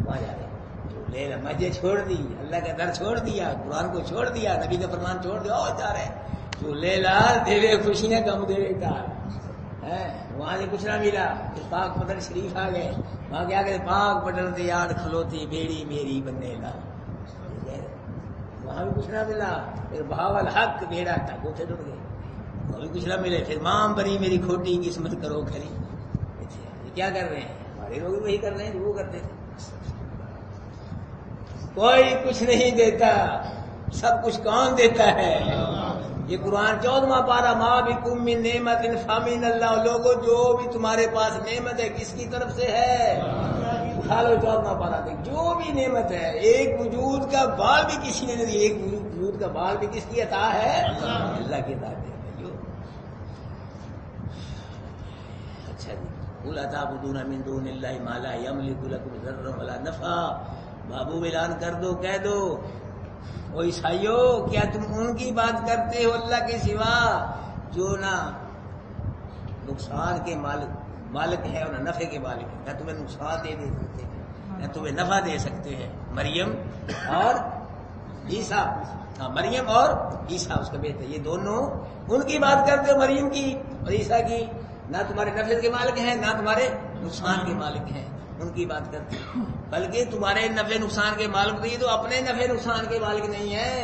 وہاں جا رہے چولہے مسجد چھوڑ دی، اللہ کا در چھوڑ دیا، قرآن کو چھوڑ دیا، نبی کا فرمان چھوڑ دیا، اور جا رہے چولہے لال دیوے خوشیاں غم دیوے ڈال۔ وہاں سے کچھ نہ ملا، پھر پاک پٹن شریف آ گئے، وہاں کیا کہ پاک پٹن سے یاد کھلوتی بیڑی میری بننے لا، وہاں بھی کچھ نہ ملا۔ پھر بہاول حق بیڑا تھا، گوٹے ٹوٹ گئے، وہاں بھی کچھ نہ ملے۔ پھر مام بری میری کھوٹی قسمت کرو کھری، یہ کیا کر رہے ہیں؟ ہمارے لوگ بھی وہی کر رہے ہیں جو وہ کرتے تھے۔ کوئی کچھ نہیں دیتا، سب کچھ کون دیتا ہے؟ یہ قرآن 14واں پارہ، ما بکم من نعمت فمن اللہ، لوگوں جو بھی تمہارے پاس نعمت ہے کس کی طرف سے ہے؟ اٹھا لو 14واں پارہ دیکھ، جو بھی نعمت ہے، ایک وجود کا بال بھی کسی نے نہیں دیا، ایک وجود کا بال بھی کس کی عطا ہے؟ اللہ کی عطا ہے۔ اچھا جی، قل اتعبدون من دون اللہ ما لا یملک لکم ضرا ولا نفعا، محبوب اعلان کر دو، کہہ دو او عیسائیو، کیا تم ان کی بات کرتے ہو اللہ کے سوا جو نہ نقصان کے مالک ہے اور نہ نفع کے مالک ہے، نہ تمہیں نقصان دے سکتے ہیں نہ تمہیں نفع دے سکتے ہیں؟ مریم اور عیسیٰ، ہاں مریم اور عیسیٰ اس کا بیٹا، یہ دونوں ان کی بات کرتے ہو، مریم کی اور عیسیٰ کی، نہ تمہارے نفع کے مالک ہیں نہ تمہارے نقصان کے مالک ہیں، ان کی بات کرتے ہیں، بلکہ تمہارے نفع نقصان کے مالک تو یہ تو اپنے نفع نقصان کے مالک نہیں ہے۔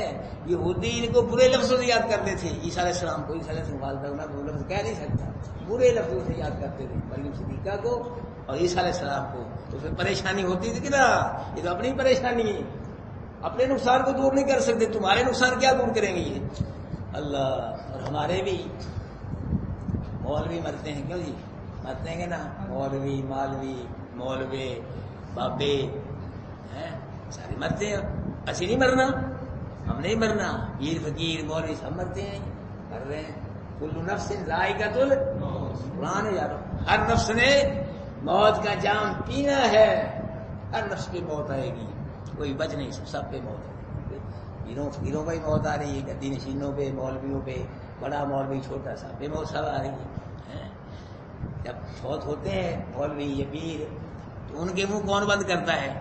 یہودی ان کو برے لفظوں سے یاد کرتے تھے، عیسیٰ علیہ السلام کو، عیسیٰ علیہ السلام کرنا تو لفظ کہہ نہیں سکتا، برے لفظوں سے یاد کرتے تھے مریم صدیقہ کو اور عیسیٰ علیہ السلام کو، تو پھر پریشانی ہوتی تھی کہ نا، یہ تو اپنی پریشانی ہے، اپنے نقصان کو دور نہیں کر سکتے، تمہارے نقصان کیا دور کریں گے یہ اللہ۔ اور ہمارے بھی مولوی مرتے ہیں، کیوں جی مرتے ہیں نا، مولوی مالوی مولوی بابے سارے مرتے ہیں، ایسے نہیں مرنا، ہم نہیں مرنا، پیر فقیر مولوی سب مرتے ہیں، مر رہے ہیں، کل نفس ذائقۃ الموت، قرآن ہے یارو، ہر نفس نے موت کا جام پینا ہے، ہر نفس پہ موت آئے گی، کوئی بچ نہیں، سب پہ موت ہے، پیروں فقیروں پہ ہی موت آ رہی ہے، گدی نشینوں پہ، مولویوں پہ، بڑا مولوی چھوٹا سا پہ موت سب آ رہی ہے۔ جب فوت ہوتے ہیں مولوی یا پیر تو ان کے منہ کون بند کرتا ہے؟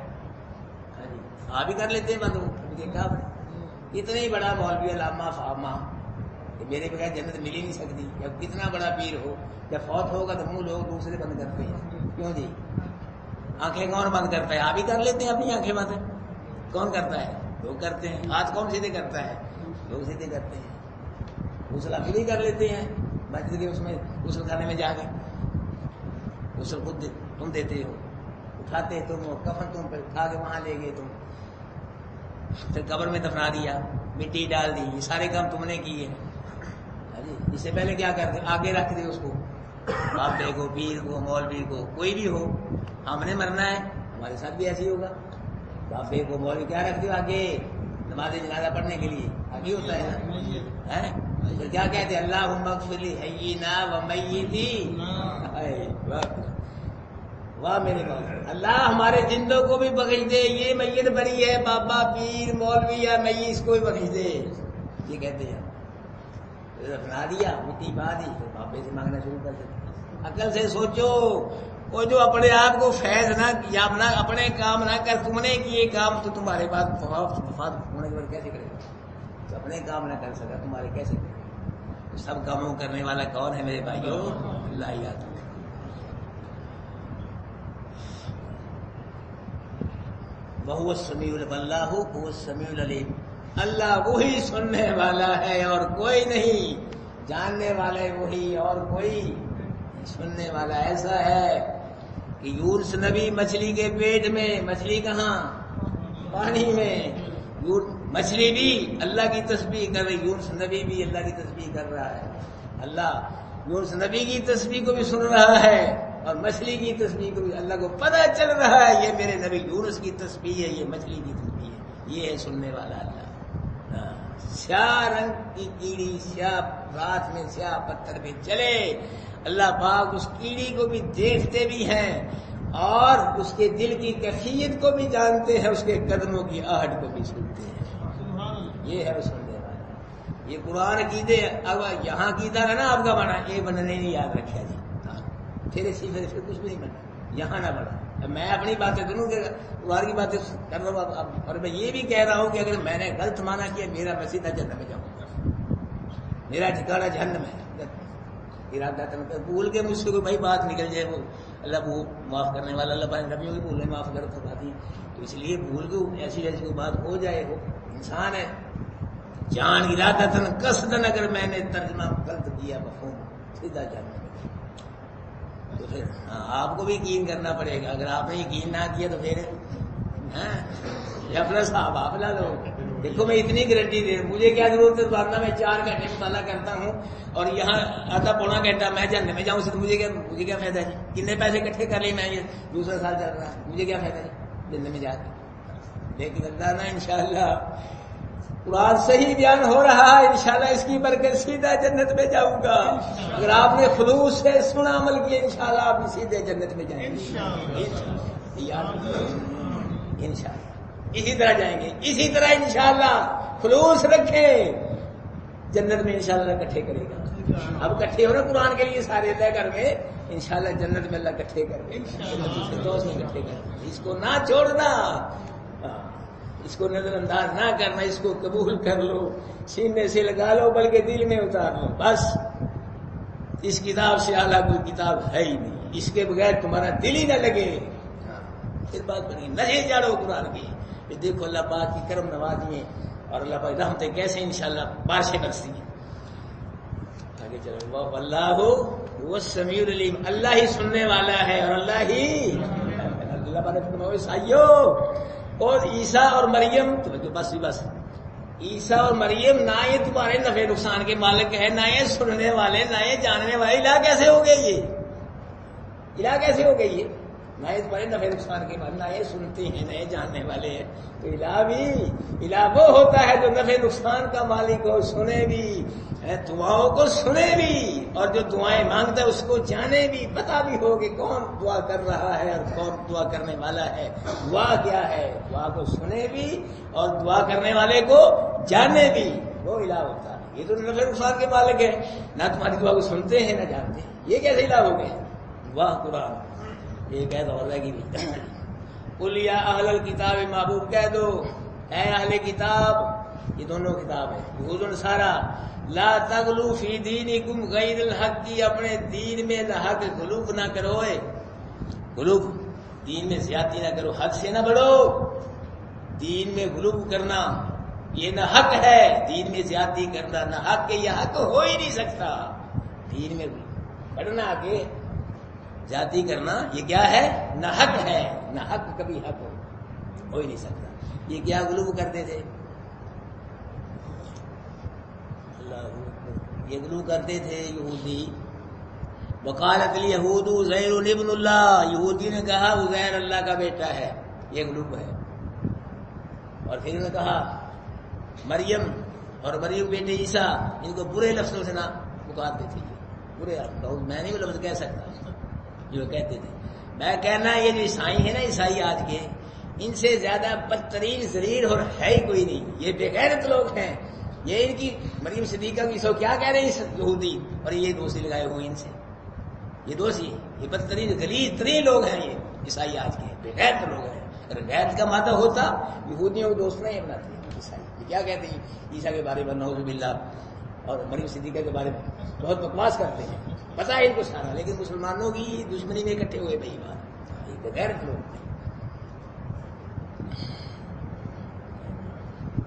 آپ ہی کر لیتے ہیں بند، ان کے کیا اتنا ہی بڑا مولوی علامہ فامہ کہ میرے بغیر جنت مل ہی نہیں سکتی، جب کتنا بڑا پیر ہو، جب فوت ہوگا تو منہ لوگ دوسرے بند کرتے ہیں، کیوں جی؟ آنکھیں کون بند کرتا ہے؟ آپ ہی کر لیتے ہیں اپنی آنکھیں بند، کون کرتا ہے؟ لوگ کرتے ہیں۔ ہاتھ کون سیدھے کرتا ہے؟ لوگ سیدھے کرتے ہیں۔ غسل آپ ہی کر لیتے ہیں مسجد کے، اس میں غسل خانے میں جا کے، غسل خود تم دیتے ہو، اٹھاتے تم ہو، کفن تم پہ اٹھا کے وہاں لے گئے تم، پھر قبر میں دفنا دیا، مٹی ڈال دی، یہ سارے کام تم نے کیے۔ اس سے پہلے کیا کرتے؟ آگے رکھ دے اس کو، بابے کو، پیر کو، مولوی کو، کوئی بھی ہو، ہم نے مرنا ہے، ہمارے ساتھ بھی ایسے ہی ہوگا۔ بابے کو مولوی کیا رکھ دو آگے، نماز جنازہ پڑھنے کے لیے آگے ہوتا ہے نا، پھر کیا کہتے ہیں؟ اللہم اغفر لحینا ومیتنا، واہ میرے بابا، اللہ ہمارے زندوں کو بھی بخش دے، یہ میت بری ہے، بابا پیر مولوی یا میت، اس کو بھی بخش دے، یہ کہتے ہیں۔ اپنا دیا مٹی با دی، پھر بابے سے مانگنا شروع کر دیتے۔ عقل سے سوچو، وہ جو اپنے آپ کو فیض نہ یا اپنے کام نہ کر، تم نے کیے کام تو تمہارے بعد وفات ہونے کے بعد کیسے کرے گا؟ تو اپنے کام نہ کر سکا تمہارے کیسے کرے گا؟ سب کاموں کرنے والا کون ہے میرے بھائیوں؟ اللہ یاد رکھو۔ وَهُوَ السَّمِيعُ الْعَلِيمُ، اللہ هُوَ السَّمِيعُ الْعَلِيمُ، اللہ وہی سننے والا ہے اور کوئی نہیں، جاننے والا وہی اور کوئی سننے والا۔ ایسا ہے کہ یونس نبی مچھلی کے پیٹ میں، مچھلی کہاں؟ پانی میں، مچھلی بھی اللہ کی تسبیح کر رہی، یونس نبی بھی اللہ کی تسبیح کر رہا ہے، اللہ یونس نبی کی تسبیح کو بھی سن رہا ہے اور مچھلی کی تسبیح کو بھی، اللہ کو پتہ چل رہا ہے یہ میرے نبی یونس کی تسبیح ہے، یہ مچھلی کی تسبیح ہے، یہ ہے سننے والا اللہ۔ سیاہ رنگ کی کیڑی سیاہ رات میں سیاہ پتھر پہ چلے، اللہ پاک اس کیڑی کو بھی دیکھتے بھی ہیں اور اس کے دل کی کیفیت کو بھی جانتے ہیں، اس کے قدموں کی آہٹ کو بھی سنتے ہیں۔ یہ ہے وہ سننے والا۔ یہ قرآن عقیدے، اب یہاں عقیدہ ہے نا آپ کا بنا، یہ بننے نہیں یاد رکھا جی، پھر اسی پھر کچھ بھی نہیں بنا، یہاں نہ بنا۔ میں اپنی باتیں کروں کہ قرآن کی باتیں کر رہا ہوں، اور میں یہ بھی کہہ رہا ہوں کہ اگر میں نے غلط مانا کیا، میرا مسیدہ جہنم میں جاؤں گا، میرا ٹھکانا جہنم ہے، ارادہ کرنا بھول کے مجھ سے کوئی بھائی بات نکل جائے، وہ اللہ وہ معاف کرنے والا، اللہ پاک نبیوں کی بھولیں معاف کرتا باتیں، تو اس لیے بھول کے ایسی ایسی کوئی بات ہو جائے، وہ انسان ہے، جان ارادتاً قصداً اگر میں نے ترجمہ غلط کیا مفہوم، سیدھا جہنم، تو پھر آپ کو بھی یقین کرنا پڑے گا، اگر آپ نے یقین نہ کیا تو پھر یہ اپنا صاحب آپ لا لو. دیکھو میں اتنی گارنٹی دے رہا ہوں, مجھے کیا ضرورت ہے ورنہ میں 4 گھنٹے مطالعہ کرتا ہوں اور یہاں آدھا پونا گھنٹہ میں جنت میں جاؤں تو مجھے کیا فائدہ ہے؟ کتنے پیسے اکٹھے کر لیے, میں یہ دوسرا سال چل رہا ہے, مجھے کیا فائدہ ہے جنت میں جا کے؟ لیکن اللہ نا انشاءاللہ قرآن صحیح بیان ہو رہا ہے, انشاءاللہ اس کی برکت سیدھا جنت میں جاؤں گا. اگر آپ نے خلوص سے سنا عمل کیا انشاءاللہ آپ بھی سیدھے جنت میں جائیں گے انشاءاللہ. اسی طرح جائیں گے, اسی طرح انشاءاللہ خلوص رکھے جنت میں انشاءاللہ اکٹھے کرے گا. اب اکٹھے ہو نا قرآن کے لیے سارے طے کر کے انشاءاللہ جنت میں اللہ اکٹھے کر کے دوست میں اکٹھے کر کے. اس کو نہ چھوڑنا, اس کو نظر انداز نہ کرنا, اس کو قبول کر لو, سینے سے لگا لو بلکہ دل میں اتار لو. بس اس کتاب سے اعلیٰ کوئی کتاب ہے ہی نہیں, اس کے بغیر تمہارا دل ہی نہ لگے. پھر بات بنی نظر چاڑو قرآن کی. دیکھو اللہ پاک کی کرم نوازی ہیں اور اللہ پاک رحمتیں کیسے انشاءاللہ بارشیں برستی ہیں. آگے چلو. اللہ وہ سمیع العلیم, اللہ ہی سننے والا ہے اور اللہ ہی اللہ پاک سائیو. اور عیسیٰ اور مریم بس عیسیٰ اور مریم نہ یہ تمہارے نفع نقصان کے مالک ہے, نہ یہ سننے والے, نہ یہ جاننے والے. الہ کیسے ہو گئے یہ, الہ کیسے ہو گئی یہ؟ نہ یہ تمہارے نفع نقصان کے مالک, نہ یہ سنتے ہیں, نہ یہ جاننے والے ہیں. تو الہ وہ ہوتا ہے جو نفع نقصان کا مالک ہو, سنے بھی, دعاؤں کو سنے بھی, اور جو دعائیں مانگتا ہے اس کو جانے بھی, پتا بھی ہو کہ کون دعا کر رہا ہے اور کون دعا کرنے والا ہے, دعا کیا ہے, دعا کو سنے بھی اور دعا کرنے والے کو جانے بھی. وہ الہ ہوتا ہے. یہ تو نفع نقصان کے مالک ہے, نہ تمہاری دعا کو سنتے ہیں نہ جانتے ہیں. یہ کیسے الہ ہو گئے؟ واہ قرآن ایک ہے تو کی بھی. قل یا اہل الکتاب, محبوب کہہ دو اے اہل کتاب, یہ دونوں کتاب ہے یہود و نصارا, لا تغلو فی دینکم غیر الحق, کی اپنے دین میں حق غلوف نہ کرو. غلوف دین میں زیادتی نہ کرو, حد سے نہ بڑھو. دین میں غلوف کرنا یہ نہ حق ہے, دین میں زیادتی کرنا نہ حق ہے, یہ حق ہو ہی نہیں سکتا. دین میں بڑھنا کہ زیادتی کرنا یہ کیا ہے؟ نہ حق ہے, نہ حق کبھی حق ہو ہی نہیں سکتا. یہ کیا غلوف کرتے تھے؟ یہ غلوف کرتے تھے یہودی. وقالت الیہود عزیر ابن اللہ, یہودی نے کہا عزیر اللہ کا بیٹا ہے. یہ غلوف ہے. اور پھر انہوں نے کہا مریم اور مریم بیٹے عیسیٰ, ان کو برے لفظوں سے نہ پکارتے تھے. برے میں نہیں وہ لفظ کہہ سکتا جو کہتے تھے. میں کہنا یہ جو عیسائی ہیں نا, عیسائی آج کے, ان سے زیادہ بدترین ذلیل اور ہے ہی کوئی نہیں. یہ بے غیرت لوگ ہیں. یہ ان کی مریم صدیقہ کی سو کیا کہہ رہے ہیں یہودی, اور یہ دوستی لگائے ہوئے ان سے. یہ دوستی, یہ بدترین غلیظ ترین لوگ ہیں یہ عیسائی آج کے, بے غیرت لوگ ہیں. اگر غیرت کا مادہ ہوتا یہودیوں کو دوست نہیں بناتے عیسائی. یہ کیا کہتے ہیں عیسیٰ کے بارے میں نعوذ باللہ, اور مریم صدیقہ کے بارے میں بہت بکواس کرتے ہیں. پتا ہے ان کو سارا, لیکن مسلمانوں کی دشمنی میں اکٹھے ہوئے بھائی بات. یہ غیرت لوگ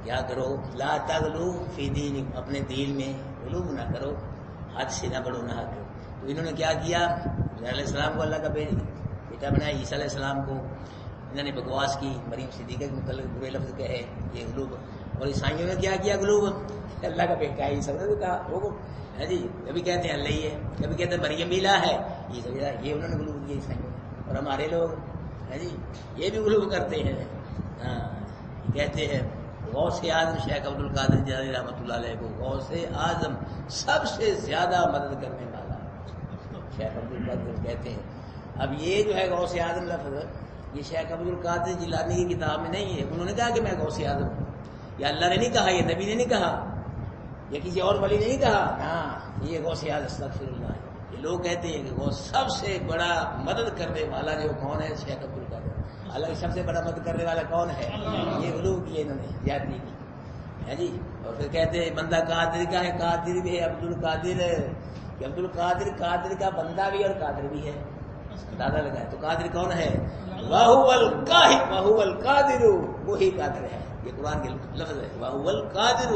کیا کرو, لا تغلو فی دین, اپنے دین میں غلو نہ کرو, حد سے نہ بڑھو, نہ کرو. تو انہوں نے کیا کیا, علیہ السلام کو اللہ کا بیٹا بنایا, عیسیٰ علیہ السلام کو انہوں نے بکواس کی, مریم صدیقہ کے متعلق برے لفظ کہے, یہ غلو. اور عیسائیوں نے کیا کیا غلو, اللہ کا بیٹا ہے عیسیٰ نے کہا وہ ہے جی, کبھی کہتے ہیں اللہ ہی ہے, کبھی کہتے ہیں مریم الہ ہے, یہ انہوں نے غلو کیا عیسائیوں نے. اور ہمارے لوگ ہے جی یہ بھی غلو کرتے ہیں. ہاں کہتے ہیں غوث اعظم شیخ عبد القادر جیلانی رحمۃ اللہ علیہ کو غوث اعظم سب سے زیادہ مدد کرنے والا شیخ عبد القادر کہتے ہیں. اب یہ جو ہے غوث اعظم لفظ, یہ شیخ عبد القادر جیلانی کی کتاب میں نہیں ہے. انہوں نے کہا کہ میں غوث اعظم ہوں, یہ اللہ نے نہیں کہا, یہ نبی نے نہیں کہا, یہ کسی اور ولی نے نہیں کہا. ہاں یہ غوث اعظم استغفر اللہ. یہ لوگ کہتے ہیں کہ غوث سب سے بڑا مدد کرنے والا جو کون ہے, شیخ عبد القادر. اللہ سب سے بڑا مدد کرنے والا کون ہے؟ یہ غلو کیے انہوں نے, زیادتی کی ہے جی. اور پھر کہتے ہیں بندہ قادر کا ہے, قادر بھی ہے, عبد القادر, کہ عبد القادر قادر کا بندہ بھی اور قادر بھی ہے. دادا لگا ہے تو قادر کون ہے؟ وَهُوَ الْقَاهِرُ وَهُوَ الْقَادِرُ, وہی قادر ہے. یہ قرآن کے لفظ ہے, وَهُوَ الْقَادِرُ,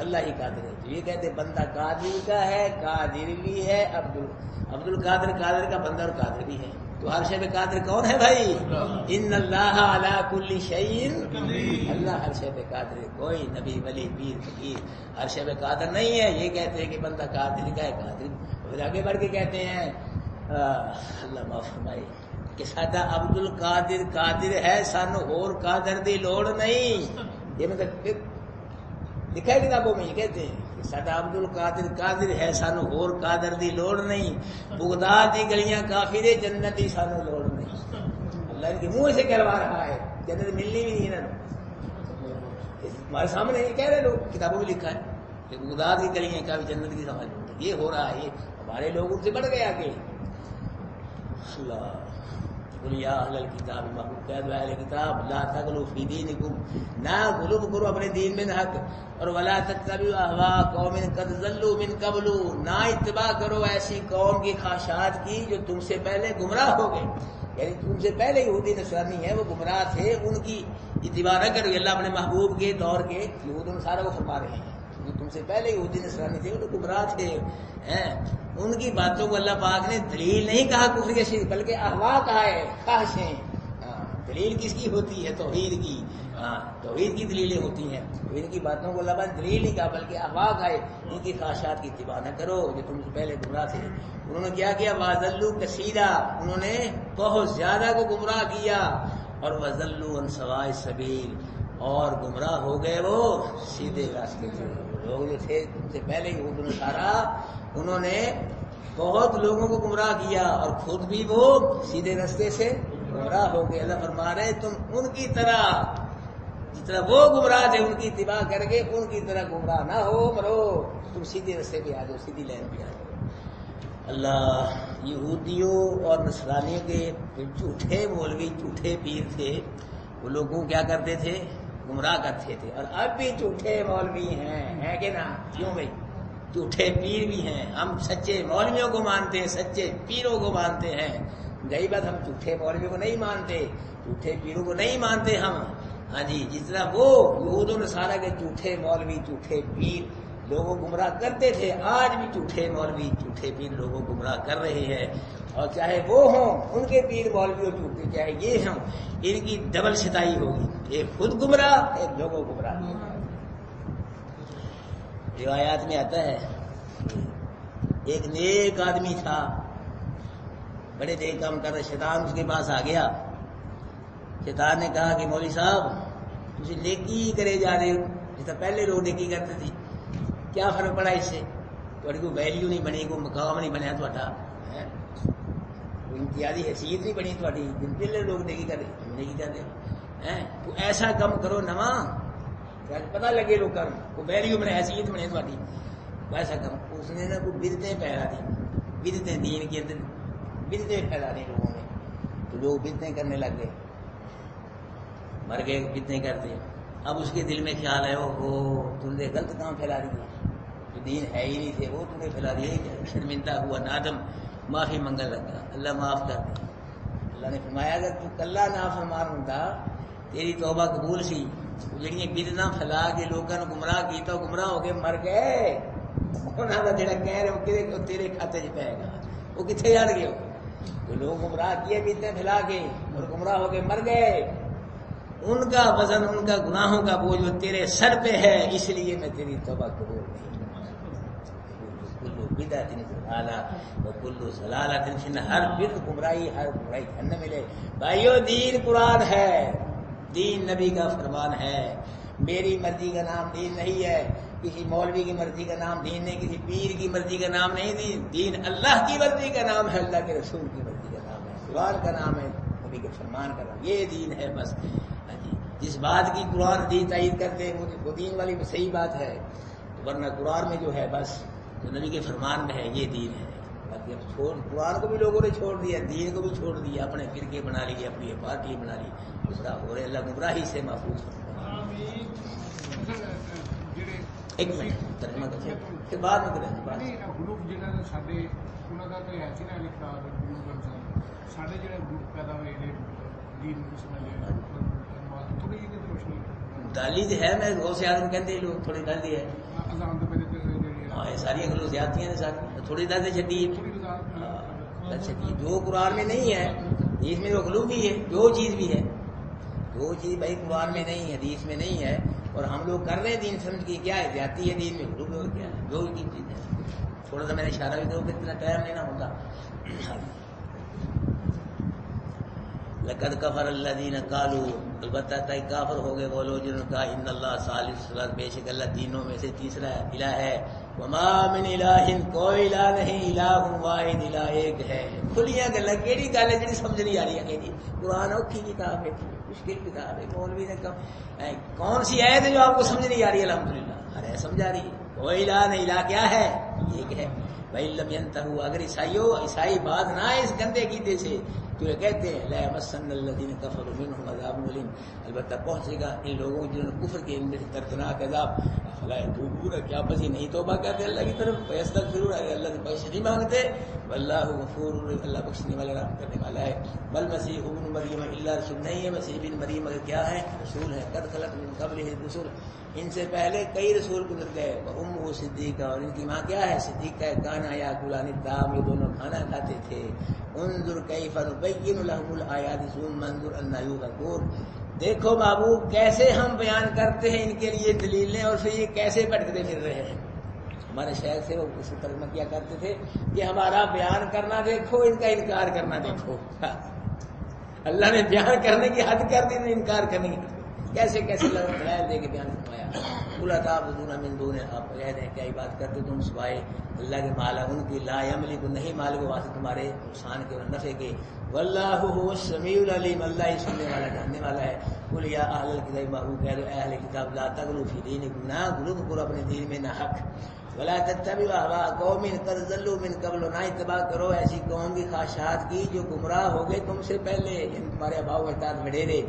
اللہ ہی قادر ہے. تو یہ کہتے ہیں بندہ قادر کا ہے, قادر بھی ہے, عبد القادر قادر کا بندہ اور قادر بھی ہے. تو ہر شے پہ قادر کون ہے بھائی؟ ان اللہ علی کل شیء قدیر، اللہ ہر شے پہ قادر ہے، کوئی نبی ولی پیر فقیر ہر شے پہ قادر نہیں ہے۔ یہ کہتے ہیں کہ بندہ قادر کا ہے، قادر، پھر آگے بڑھ کے کہتے ہیں اللہ معاف فرمائے کہ ساڈا عبد القادر قادر ہے، سانو اور قادر دی لوڑ نہیں۔ یہ مطلب لکھا ہے کتابوں میں، یہ کہتے ہیں کہ ساڈا عبد القادر قادر ہے، سانو اور قادر دی لوڑ نہیں۔ بغداد دی گلیاں کافر، جنت دی سانو لوڑ نہیں۔ اللہ ان کے منہ سے کہلوا رہا ہے، جنت ملنی بھی نہیں انہوں، ہمارے سامنے یہ کہہ رہے لوگ، کتابوں میں لکھا ہے کہ بغداد کی گلیاں کافی، جنت کی سمجھ لوٹ ہے۔ یہ ہو رہا ہے، یہ ہمارے لوگ ان سے بڑھ گئے آگے۔ اللہ قل یا اہل الکتاب، محبوب کہہ دو اہل کتاب، لا تغلوا فی دینکم، نہ غلو کرو اپنے دین میں حق، اور ولا تتبعوا اهواء قوم قد ضلوا من قبل، نہ اتباع کرو ایسی قوم کی خواہشات کی جو تم سے پہلے گمراہ ہو گئے، یعنی تم سے پہلے یہودی نصرانی ہیں وہ گمراہ تھے، ان کی اتباع نہ کرو۔ اللہ اپنے محبوب کے دور کے یہود و نصارہ کو فرما رہے ہیں، جو تم سے پہلے یہودی نصرانی تھے وہ گمراہ تھے، ان کی باتوں کو اللہ پاک نے دلیل نہیں کہا کفر کے شرک، بلکہ احوا کہا ہے، خواہشیں۔ دلیل کس کی ہوتی ہے؟ توحید کی، توحید کی دلیلیں ہوتی ہیں، تو ان کی باتوں کو اللہ پاک نے دلیل نہیں کہا بلکہ احوا کہا ہے، ان کی خواہشات کی اتباع نہ کرو جو تم سے پہلے گمراہ تھے۔ انہوں نے کیا کیا؟ وَأَضَلُّوا كَثِيرًا، انہوں نے بہت زیادہ کو گمراہ کیا، اور وَضَلُّوا عَنْ سَوَاءِ السَّبِيلِ، اور گمراہ ہو گئے وہ سیدھے راستے سے۔ لوگ جو تھے تم سے پہلے یہود و نصارہ، انہوں نے بہت لوگوں کو گمراہ کیا اور خود بھی وہ سیدھے راستے سے گمراہ ہو گئے۔ اللہ فرما رہے تم ان کی طرح، جس طرح وہ گمراہ تھے ان کی اتباع کر کے ان کی طرح گمراہ نہ ہو مرو، تم سیدھے راستے پہ آ جاؤ، سیدھی لائن پہ آ جاؤ۔ اللہ یہودیوں اور نصرانیوں کے جو جھوٹے مولوی جھوٹے پیر تھے، وہ لوگوں کیا کرتے تھے؟ گمراہ کرتے تھے، اور اب بھی جھوٹے مولوی ہیں کہ نا؟ کیوں بھائی؟ جھوٹے پیر بھی ہیں، ہم سچے مولویوں کو مانتے ہیں، سچے پیروں کو مانتے ہیں۔ گئی بات، ہم جھوٹے مولویوں کو نہیں مانتے، جھوٹے پیروں کو نہیں مانتے ہم۔ ہاں جی، جس طرح وہ یہود و نصارہ کے جھوٹے مولوی جھوٹے پیر لوگوں کو گمراہ کرتے تھے، آج بھی جھوٹے مولوی جھوٹے پیر لوگوں کو گمراہ کر رہے ہیں، اور چاہے وہ ہوں ان کے پیر مولوی اور جھوٹے، چاہے یہ ہوں، ان کی ڈبل ستائی ہوگی، ایک خود گمراہ ایک لوگوں کو گمراہ۔ روایات میں آتا ہے ایک نیک آدمی تھا، بڑے نیک کام کر رہے، شیطان اس کے پاس آ گیا۔ شیطان نے کہا کہ مولوی صاحب تجھے نیکی کرے جا رہے ہو، جس طرح پہلے لوگ نیکی کرتے تھے، کیا فرق پڑا اس سے؟ تھوڑی کوئی ویلیو نہیں بنی، کوئی مقام نہیں بنیا، تھوڑا کوئی امتیازی حیثیت نہیں بنی تھوڑی، جن پہلے لوگ نیکی کر رہے نیکی کر رہے، تو ایسا کم کرو نواں پتہ لگے لوگ کر وہ ویلیو بنے، حیثیت بنے تھوڑی، ویسا کم۔ اس نے نا کوئی بدعتیں پھیلا دی، بدعتیں دین کے اندر بدعتیں پھیلا دی لوگوں نے، تو لوگ بدعتیں کرنے لگ گئے، مر گئے بدعتیں کرتے۔ اب اس کے دل میں خیال ہے اوہو تم نے غلط کام پھیلا دیے، جو دین ہے ہی نہیں تھے وہ تم نے پھیلا دیے، شرمندہ ہوا، نادم، معافی منگنے لگا، اللہ معاف کر دے۔ اللہ نے فرمایا اگر تو کلہ نافرمان ہوتا تیری توبہ قبول سی، جڑیاں بدعتاں پھیلا کے لوگوں نے گمراہ کیتا، گمراہ ہو کے مر گئے، انہاں دا جڑا کہہ رہے وہ تیرے کھاتے چ پائے گا، وہ کتنے جان گئے؟ جو لوگ گمراہ کیے بدعتیں پھیلا کے اور گمراہ ہو کے مر گئے، ان کا وزن، ان کا گناہوں کا بوجھ وہ تیرے سر پہ ہے، اس لیے میں تیری توبہ قبول نہیں۔ کلو بدعت ضلالہ وکل ضلالۃ فی النار، ہر بدعت گمراہی، ہر گمراہی جہنم میں لے۔ بھائیو دین قرآن ہے، دین نبی کا فرمان ہے، میری مرضی کا نام دین نہیں ہے، کسی مولوی کی مرضی کا نام دین نہیں، کسی پیر کی مرضی کا نام نہیں، دین اللہ کی مرضی کا نام ہے، اللہ کے رسول کی مرضی کا نام ہے، قرآن کا نام ہے، نبی کے فرمان کا نام، یہ دین ہے بس۔ جس بات کی قرآن دین تائید کرتے ہیں وہ دین والی بھی صحیح بات ہے، ورنہ قرآن میں جو ہے بس جو نبی کے فرمان میں ہے یہ دین ہے۔ باقی اب قرآن کو بھی لوگوں نے چھوڑ دیا، دین کو بھی چھوڑ دیا، اپنے فرقے بنا لیے، اپنی پارٹی بنا لی، دوسرا ہو رہے، اللہ گمراہی سے محفوظ کرتا۔ ایک منٹ ترجمہ کرتے پھر بعد میں کریں گے۔ گروپ جنہوں نے سارے انہوں کا تو ہے سی نا لکھا گروپ سارے جڑے گروپ پیدا ہوئے ہیں دین کو سمجھے تھوڑی جی روشنی گالی تو ہے، میں بہت سے آدمی کہتے لوگ تھوڑی گالی ہے، اذان تو پہلے ہاں یہ ساری گلوں زیادتیاں نے ساری تھوڑی دردیں چڈی اچھا جی، جو قرآن میں نہیں ہے حدیث میں غلو بھی ہے، جو چیز بھی ہے، جو چیز بھائی قرآن میں نہیں ہے حدیث میں نہیں ہے اور ہم لوگ کر رہے ہیں دین سمجھ کی، کیا ہے جاتی ہے دین میں غلو بھی، اور کیا ہے جو کی چیز ہے. تھوڑا سا میں نے اشارہ بھی کروں کہ اتنا ٹائم نہیں نہ ہوتا. لقد کفر الذین قالوا، البتہ کافر ہو گئے وہ لوگ جنہوں نے کہا ان اللہ ثالث ثلاثہ، بے شک اللہ تینوں میں سے تیسرا الہ ہے. وما من الہ، کوئی الہ نہیں، الہ واحد، الہ ایک ہے. کھلیاں گلا کیڑی گل ہے جی سمجھ نہیں آ رہی ہے. قرآن اوکھی کتاب ہے، مشکل کتاب ہے. مولوی نے کہا کون سی آیت ہے جو آپ کو سمجھ نہیں آ رہی ہے؟ الحمدللہ ارے سمجھ آ رہی ہے. کوئی الہ نہیں، الہ کیا ہے؟ ایک ہے. وَإِن لَّمْ يَنْتَهُوا، اگر عیسائی بات نہ آئے اس گندے عقیدے سے تو یہ کہتے ہیں لا يَمَسَّنَّ الَّذِينَ كَفَرُوا مِنْهُمْ عَذَابٌ أَلِيمٌ، البتہ پہنچے گا ان لوگوں جنہوں نے کفر کے ان میں سے دردناک عذاب. فلا يتوبون، کیا پسی نہیں توبہ کرتے اللہ کی طرف؟ فیستغفرون، اللہ سے بخشش نہیں مانگتے. واللہ غفور، اللہ بخشنے والا رحم کرنے والا ہے. بل مسیح ابن مریم الا رسول، نہیں ہے مسیح بن مریم مگر کیا ہے؟ رسول ہے. قد خلت من قبلہ الرسل، ان سے پہلے کئی رسول گزر گئے. امہ صدیقہ، اور ان کی ماں کیا ہے؟ صدیقہ. کانا یاکلان الطعام، یہ دونوں کھانا کھاتے تھے. انظر کیف نبین لهم الآیات ثم انظر انا یؤفکون، دیکھو محبوب کیسے ہم بیان کرتے ہیں ان کے لیے دلیلیں اور پھر یہ کیسے بھٹکتے پھر رہے ہیں. ہمارے شہر سے وہ اس کو ترجمہ کیا کرتے تھے کہ ہمارا بیان کرنا دیکھو، ان کا انکار کرنا دیکھو. اللہ نے بیان کرنے کی حد کر دی، انکار کرنے کی حد. کیسے کیسے دلائل دے کے بیان فرمایا. قل تعبدون من دون، آپ کہہ دیں کیا بات کرتے تم سوائے اللہ کے مالا ان کی. لا یملک، نہیں مالک واسطے تمہارے نقصان کے اور نفع کے. واللہ هو السمیع العلیم، اللہ ہی سننے والا جاننے والا ہے. قل یا اہل الکتاب، محبوب کہہ دو اے اہل کتاب لا تغلوا فی دینکم، نہ غلو کرو اپنے دین میں نہ حق. ولا تتبعوا اهواء قوم قد ضلوا من قبل، نہ اتباع کرو ایسی قوم کی خواہشات کی جو گمراہ ہو گئے تم سے پہلے، یعنی تمہارے آباء و اجداد وڈیرے.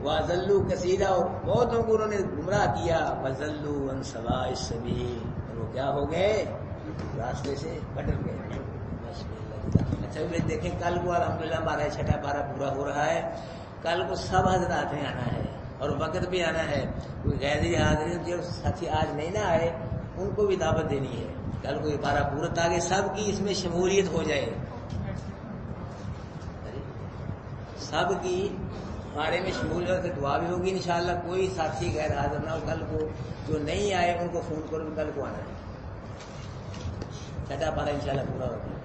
وَضَلُّوا كَثِيرًا، اور بہتوں کو انہوں نے گمراہ کیا. وَضَلُّوا عَنْ سَوَاءِ السَّبِيلِ، اور وہ کیا ہو گئے؟ راستے سے بھٹک گئے. اچھا بھی دیکھیں کل کو الحمدللہ ہمارا چھٹا پارہ پورا ہو رہا ہے. کل کو سب حضرات نے آنا ہے اور وقت بھی آنا ہے. کوئی غیر حاضرین جو ساتھی آج نہیں نہ آئے ان کو بھی دعوت دینی ہے. کل کو یہ پارہ پورا تاکہ سب کی اس میں شمولیت ہو جائے. سب کی بارے میں شمولیت سے دعا بھی ہوگی انشاءاللہ. کوئی ساتھی غیر حاضر نہ ہو. کل کو جو نہیں آئے ان کو فون کرو کل کو آنا ہے. چھٹا پارہ انشاءاللہ پورا ہوگا.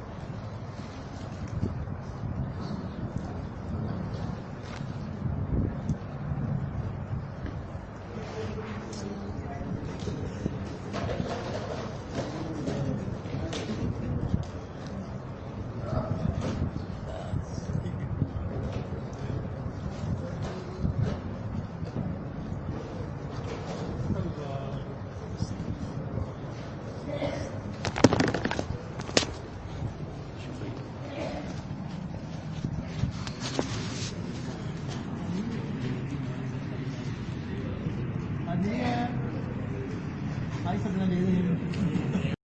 آئی سب نے